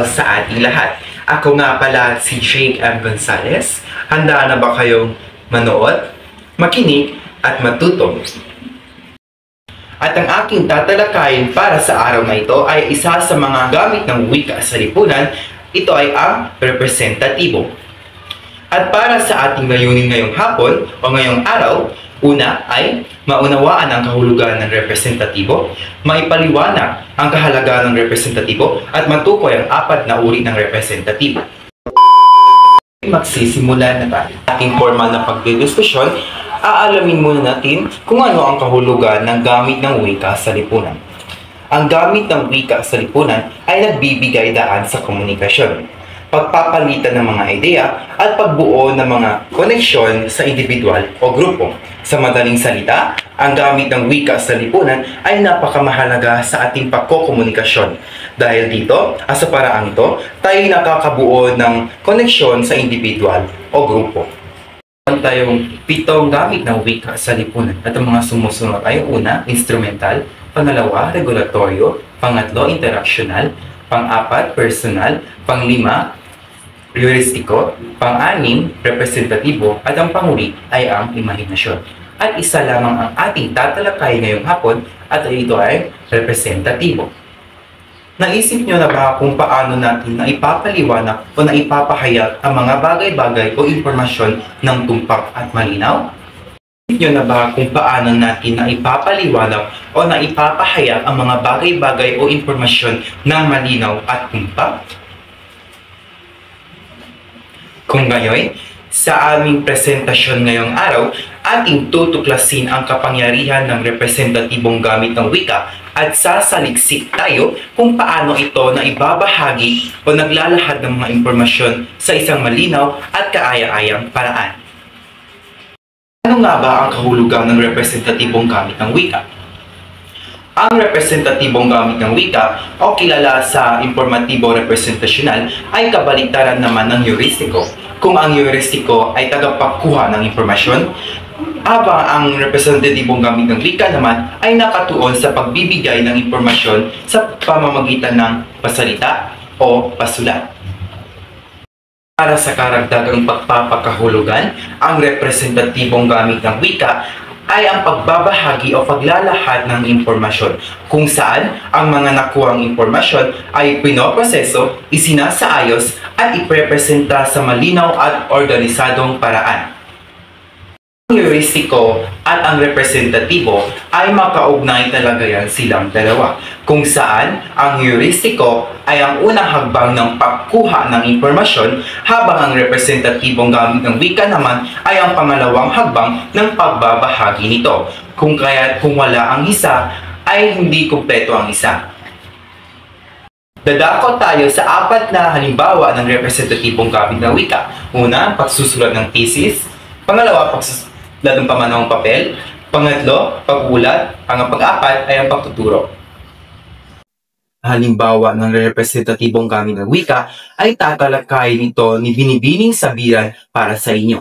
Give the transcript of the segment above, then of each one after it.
araw sa ating lahat. Ako nga pala si Jake M. Gonzalez. Handa na ba kayong manood, makinig, at matuto? At ang aking tatalakayin para sa araw na ito ay isa sa mga gamit ng wika sa lipunan. Ito ay ang representatibo. At para sa ating layunin ngayong hapon o ngayong araw, una ay maunawaan ang kahulugan ng representatibo, maipaliwanag ang kahalagahan ng representatibo, at matukoy ang apat na uri ng representatibo. Magsisimula na tayo. Ating formal na pagdidiskusyon, aalamin muna natin kung ano ang kahulugan ng gamit ng wika sa lipunan. Ang gamit ng wika sa lipunan ay nagbibigay daan sa komunikasyon, pagpapalitan ng mga ideya, at pagbuo ng mga koneksyon sa individual o grupo. Sa madaling salita, ang gamit ng wika sa lipunan ay napakamahalaga sa ating pagkokomunikasyon. Dahil dito, sa paraang ito, tayo nakakabuo ng koneksyon sa individual o grupo. Meron tayong 7 gamit ng wika sa lipunan. At ang mga sumusunod ay una, instrumental; pangalawa, regulatoryo; pangatlo, interaksyonal; pang-apat, personal; pang-lima, heuristiko; pang-anim, representatibo; at ang pang-uli ay ang imahinasyon. At isa lamang ang ating tatalakay ngayong hapon at ito ay representatibo. Naisip nyo na ba kung paano natin na ipapaliwanag o na ipapahayag ang mga bagay-bagay o impormasyon ng tumpak at malinaw? Naisip nyo na ba kung paano natin na ipapaliwanag o na ipapahayag ang mga bagay-bagay o impormasyon ng malinaw at tumpak? Kung gayon, sa aming presentasyon ngayong araw, ating tutuklasin ang kapangyarihan ng representatibong gamit ng wika at sasaliksik tayo kung paano ito na ibabahagi o naglalahad ng mga impormasyon sa isang malinaw at kaaya-ayang paraan. Ano nga ba ang kahulugan ng representatibong gamit ng wika? Ang representatibong gamit ng wika o kilala sa informatibo representasyonal ay kabaliktaran naman ng heuristiko. Kung ang heuristiko ay tagapagkuha ng impormasyon, habang ang representatibong gamit ng wika naman ay nakatuon sa pagbibigay ng impormasyon sa pamamagitan ng pasalita o pasulat. Para sa karagdagang pagpapakahulugan, ang representatibong gamit ng wika ay ang pagbabahagi o paglalahad ng impormasyon kung saan ang mga nakuhang impormasyon ay pinoproseso, isinasaayos at iprepresenta sa malinaw at organisadong paraan. Ang heuristiko at ang representatibo ay makaugnay talaga yan silang dalawa, kung saan ang heuristiko ay ang unang hagbang ng pagkuha ng impormasyon, habang ang representatibong gamit ng wika naman ay ang pangalawang hagbang ng pagbabahagi nito. Kung wala ang isa, ay hindi kumpleto ang isa. Dadako tayo sa 4 na halimbawa ng representatibong gamit ng wika. Una, pagsusulat ng thesis; pangalawa, pagsusulat ng pamanawang papel; pangatlo, pag-ulat; pang-apat ay ang pagtuturo. Halimbawa ng representatibong gamit ng wika ay tatalakayin ito ni Binibining Sabiran para sa inyo.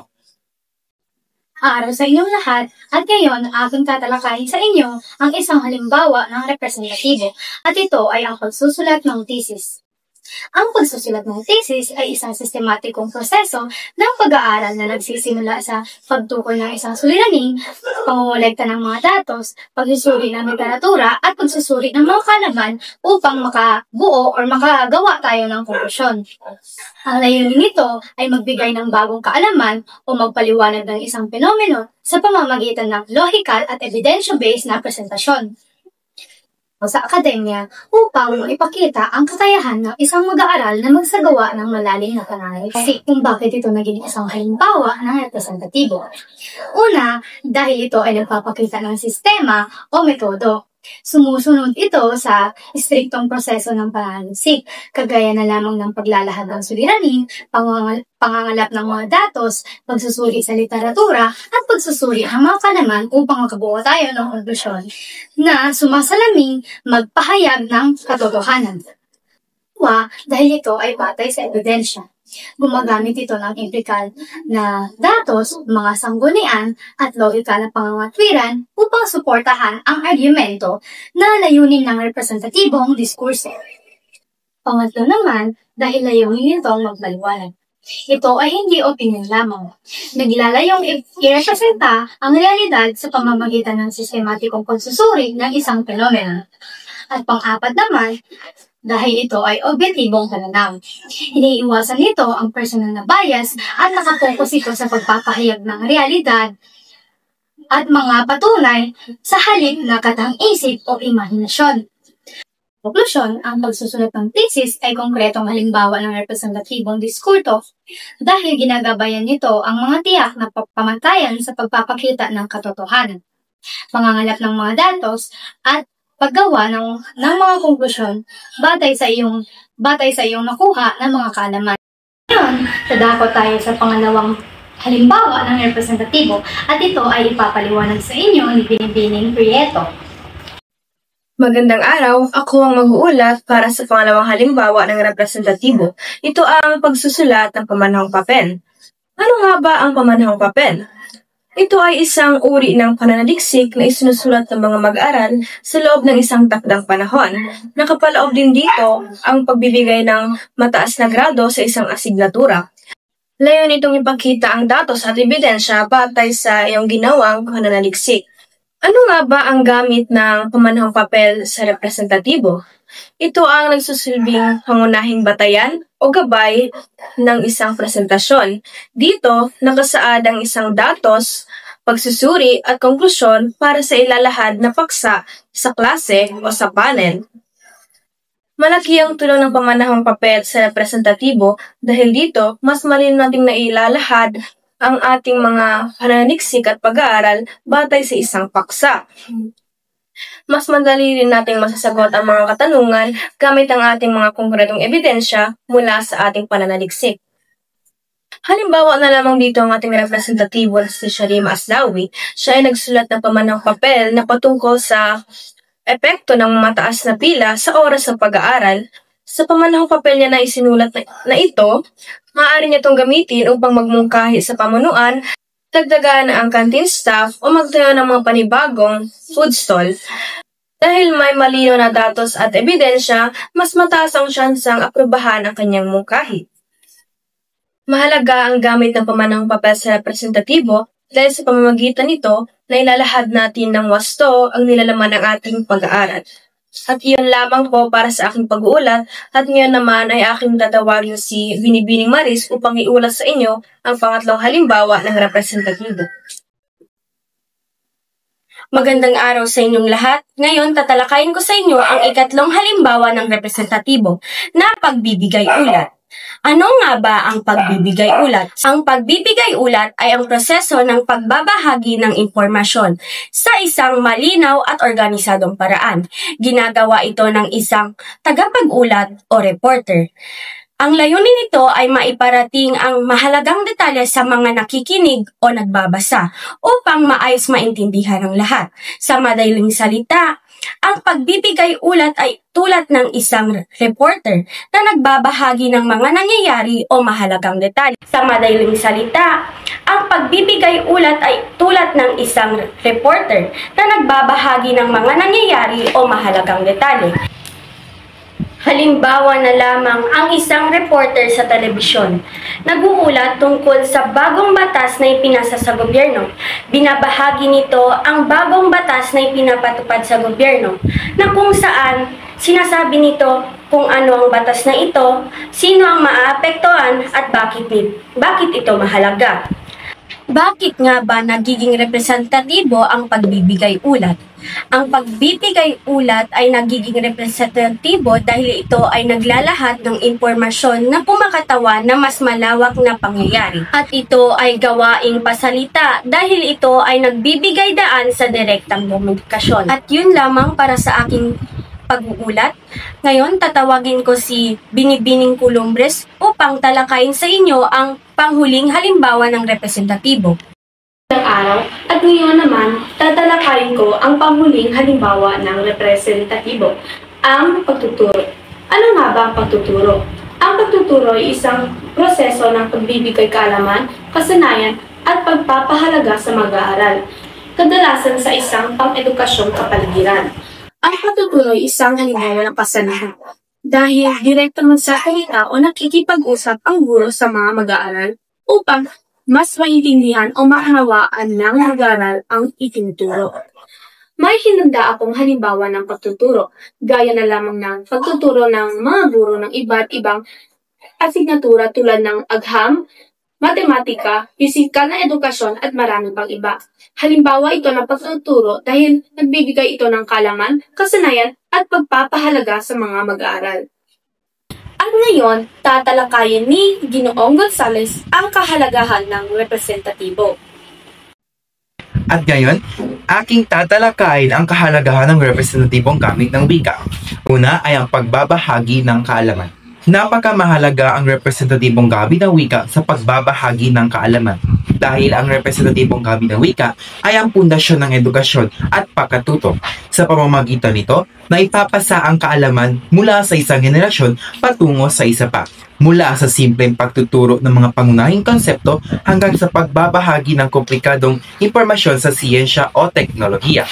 Araw sa inyong lahat, at ngayon aking tatalakayin sa inyo ang isang halimbawa ng representatibo, at ito ay ang pagsusulat ng thesis. Ang pagsusulat ng thesis ay isang sistematikong proseso ng pag-aaral na nagsisimula sa pagtukoy ng isang suliraning, pangongolekta ng mga datos, pagsusuri ng literatura, at pagsusuri ng mga kaalaman upang makabuo o makagawa tayo ng konklusyon. Ang layunin nito ay magbigay ng bagong kaalaman o magpaliwanag ng isang penomeno sa pamamagitan ng logical at evidence-based na presentasyon sa akademya upang ipakita ang kakayahan ng isang mag-aaral na magsagawa ng malalim na pananalisis. Kung bakit ito naging isang halimbawa ng representatibo. Una, dahil ito ay nagpapakita ng sistema o metodo. Sumusunod ito sa istriktong proseso ng pananalisis, kagaya na lamang ng paglalahad ng suliranin, pangangalap ng mga datos, pagsusuri sa literatura, at pagsusuri ng mga kaalaman upang makabuo tayo ng konklusyon na sumasalaming magpahayag ng katotohanan. Dahil ito ay batay sa ebidensya. Gumagamit ito ng empirical na datos, mga sanggunian, at logical na pangangatwiran upang suportahan ang argumento na layunin ng representatibong diskurso. Pangatlo naman, dahil layunin nitong magpaliwanag. Ito ay hindi opinion lamang. Naglalayong irepresenta ang realidad sa pamamagitan ng sistematikong pagsusuri ng isang fenomeno. At pang-apat naman, dahil ito ay objektibong pananaw. Iniiwasan nito ang personal na bias at nakapokus ito sa pagpapahayag ng realidad at mga patunay sa halip na katang-isip o imahinasyon. Konklusyon, ang pagsusulat ng thesis ay konkretong halimbawa ng representatibong diskurso dahil ginagabayan nito ang mga tiyak na pamantayan sa pagpapakita ng katotohanan, pangangalap ng mga datos, at paggawa ng mga konklusyon batay sa iyong nakuha ng mga kaalaman. Ngayon, dadako tayo sa pangalawang halimbawa ng representatibo at ito ay ipapaliwanag sa inyo ni Binibining Prieto. Magandang araw, ako ang mag-uulat para sa pangalawang halimbawa ng representatibo. Ito ang pagsusulat ng pamanahong papel. Ano nga ba ang pamanahong papel? Ito ay isang uri ng pananaliksik na isinusulat ng mga mag-aaral sa loob ng isang takdang panahon. Nakapaloob din dito ang pagbibigay ng mataas na grado sa isang asignatura. Layon itong ipakita ang datos at ebidensya batay sa iyong ginawang pananaliksik. Ano nga ba ang gamit ng pamanahong papel sa representatibo? Ito ang nagsusilbing pangunahing batayan o gabay ng isang presentasyon. Dito, nakasaad ang isang datos, pagsusuri at konklusyon para sa ilalahad na paksa sa klase o sa panel. Malaki ang tulong ng pamanahong papel sa representatibo dahil dito, mas malinaw nating nailalahad ang ating mga pananaliksik at pag-aaral batay sa isang paksa. Mas madali rin nating masasagot ang mga katanungan gamit ang ating mga konkretong ebidensya mula sa ating pananaliksik. Halimbawa na lamang dito ang ating representatibo na si Sharima Aslawi. Siya ay nagsulat ng pamanahong papel na patungkol sa epekto ng mataas na pila sa oras ng pag-aaral. Sa pamanahong papel niya na isinulat na ito, maaari niya itong gamitin upang magmungkahi sa pamunuan, dagdagan ang canteen staff o magtayo ng mga panibagong food stall. Dahil may malinaw na datos at ebidensya, mas mataas ang tsansang aprubahan ang kanyang mungkahi. Mahalaga ang gamit ng pamanahong papel sa representatibo dahil sa pamamagitan nito, nailalahad natin ng wasto ang nilalaman ng ating pag-aaral. At iyon lamang po para sa aking pag-uulat at ngayon naman ay aking tatawagin si Binibining Maris upang iulat sa inyo ang pangatlong halimbawa ng representatibo. Magandang araw sa inyong lahat. Ngayon, tatalakayin ko sa inyo ang ikatlong halimbawa ng representatibo na pagbibigay ulat. Ano nga ba ang pagbibigay ulat? Ang pagbibigay ulat ay ang proseso ng pagbabahagi ng impormasyon sa isang malinaw at organisadong paraan. Ginagawa ito ng isang tagapag-ulat o reporter. Ang layunin nito ay maiparating ang mahalagang detalye sa mga nakikinig o nagbabasa upang maayos maintindihan ng lahat. Sa madaling salita, ang pagbibigay ulat ay tulad ng isang reporter na nagbabahagi ng mga nangyayari o mahalagang detalye. Sa madaling salita, ang pagbibigay ulat ay tulad ng isang reporter na nagbabahagi ng mga nangyayari o mahalagang detalye. Halimbawa na lamang ang isang reporter sa telebisyon. Nag-uulat tungkol sa bagong batas na ipinasa sa gobyerno. Binabahagi nito ang bagong batas na ipinapatupad sa gobyerno na kung saan sinasabi nito kung ano ang batas na ito, sino ang maaapektuhan at bakit ito mahalaga. Bakit nga ba nagiging representatibo ang pagbibigay ulat? Ang pagbibigay ulat ay nagiging representatibo dahil ito ay naglalahad ng impormasyon na kumakatawan na mas malawak na pangyayari. At ito ay gawaing pasalita dahil ito ay nagbibigay daan sa direktang komunikasyon. At yun lamang para sa aking pag-uulat. Ngayon, tatawagin ko si Binibining Culumbres upang talakayin sa inyo ang panghuling halimbawa ng representatibo. Magandang araw at ngayon naman tatalakayin ko ang panghuling halimbawa ng representatibo, ang pagtuturo. Ano nga ba ang pagtuturo? Ang pagtuturo ay isang proseso ng pagbibigay kaalaman, kasanayan at pagpapahalaga sa mag-aaral, kadalasan sa isang pang-edukasyong kapaligiran. Ang pagtuturo ay isang halimbawa ng kasanayan. dahil direktang nagsasalita o nakikipag-usap ang guro sa mga mag-aaral upang mas maintindihan o maunawaan ng mag-aaral ang itinuturo. May hinanda akong halimbawa ng pagtuturo, gaya na lamang ng pagtuturo ng mga guro ng iba't ibang asignatura tulad ng agham, matematika, pisikal na edukasyon at marami pang iba. Halimbawa ito ng pagtuturo dahil nagbibigay ito ng kaalaman, kasanayan at pagpapahalaga sa mga mag-aaral. At ngayon, tatalakayin ni Ginoong Gonzales ang kahalagahan ng representatibo. At ngayon, aking tatalakayin ang kahalagahan ng representatibong gamit ng wika. Una ay ang pagbabahagi ng kaalaman. Napakamahalaga ang representatibong gamit ng wika sa pagbabahagi ng kaalaman dahil ang representatibong gamit ng wika ay ang pundasyon ng edukasyon at pagkatuto. Sa pamamagitan nito, naipapasa ang kaalaman mula sa isang henerasyon patungo sa isa pa, mula sa simpleng pagtuturo ng mga pangunahing konsepto hanggang sa pagbabahagi ng komplikadong impormasyon sa siyensya o teknolohiya.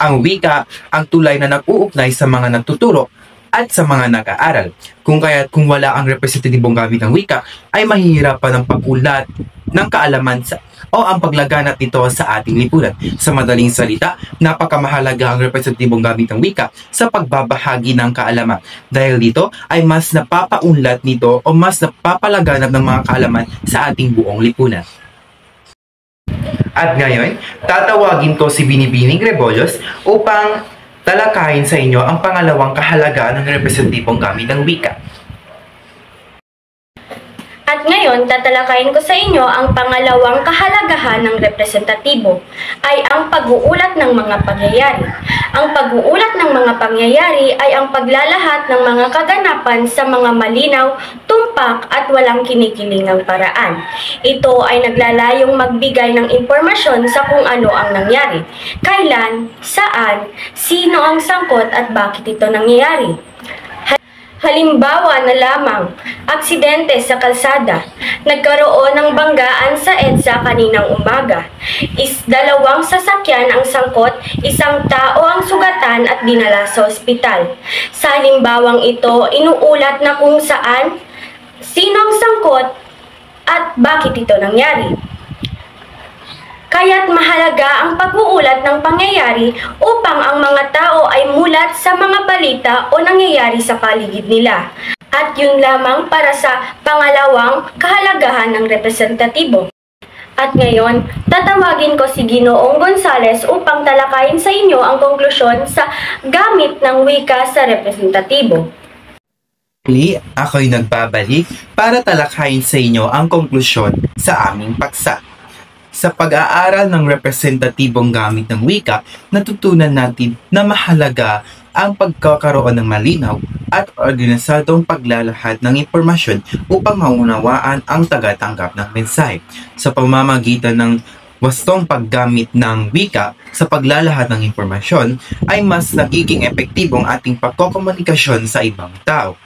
Ang wika ang tulay na nag-uugnay sa mga nagtuturo at sa mga nag-aaral. Kung wala ang representatibong gamit ng wika, ay mahihirapan ang pag-ulat ng kaalaman o ang paglaganap nito sa ating lipunan. Sa madaling salita, napakamahalaga ang representatibong gamit ng wika sa pagbabahagi ng kaalaman. Dahil dito ay mas napapaunlat nito o mas napapalaganap ng mga kaalaman sa ating buong lipunan. At ngayon, tatawagin ko si Binibining Rebollos upang talakayin sa inyo ang pangalawang kahalagahan ng representatibong gamit ng wika. At ngayon, tatalakayin ko sa inyo ang pangalawang kahalagahan ng representatibo ay ang pag-uulat ng mga pangyayari. Ang pag-uulat ng mga pangyayari ay ang paglalahat ng mga kaganapan sa mga malinaw, tumpak at walang kinikilingang paraan. Ito ay naglalayong magbigay ng impormasyon sa kung ano ang nangyari, kailan, saan, sino ang sangkot at bakit ito nangyayari. Halimbawa na lamang, aksidente sa kalsada. Nagkaroon ng banggaan sa EDSA kaninang umaga. Dalawang sasakyan ang sangkot, isang tao ang sugatan at dinala sa ospital. Sa halimbawang ito, inuulat na kung saan, sino ang sangkot at bakit ito nangyari. Kaya't mahalaga ang pag-uulat ng pangyayari upang ang mga tao ay mulat sa mga balita o nangyayari sa paligid nila. At yun lamang para sa pangalawang kahalagahan ng representatibo. At ngayon, tatawagin ko si Ginoong Gonzales upang talakayin sa inyo ang konklusyon sa gamit ng wika sa representatibo. Muli, ako'y nagbabalik para talakayin sa inyo ang konklusyon sa aming paksa. Sa pag-aaral ng representatibong gamit ng wika, natutunan natin na mahalaga ang pagkakaroon ng malinaw at organisadong paglalahad ng impormasyon upang maunawaan ang tagatanggap ng mensahe. Sa pamamagitan ng wastong paggamit ng wika sa paglalahad ng impormasyon, ay mas nagiging epektibong ating pagkokomunikasyon sa ibang tao.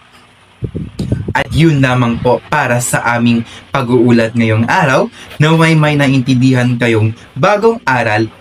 At yun lamang po para sa aming pag-uulat ngayong araw. Naway may naintindihan kayong bagong aral.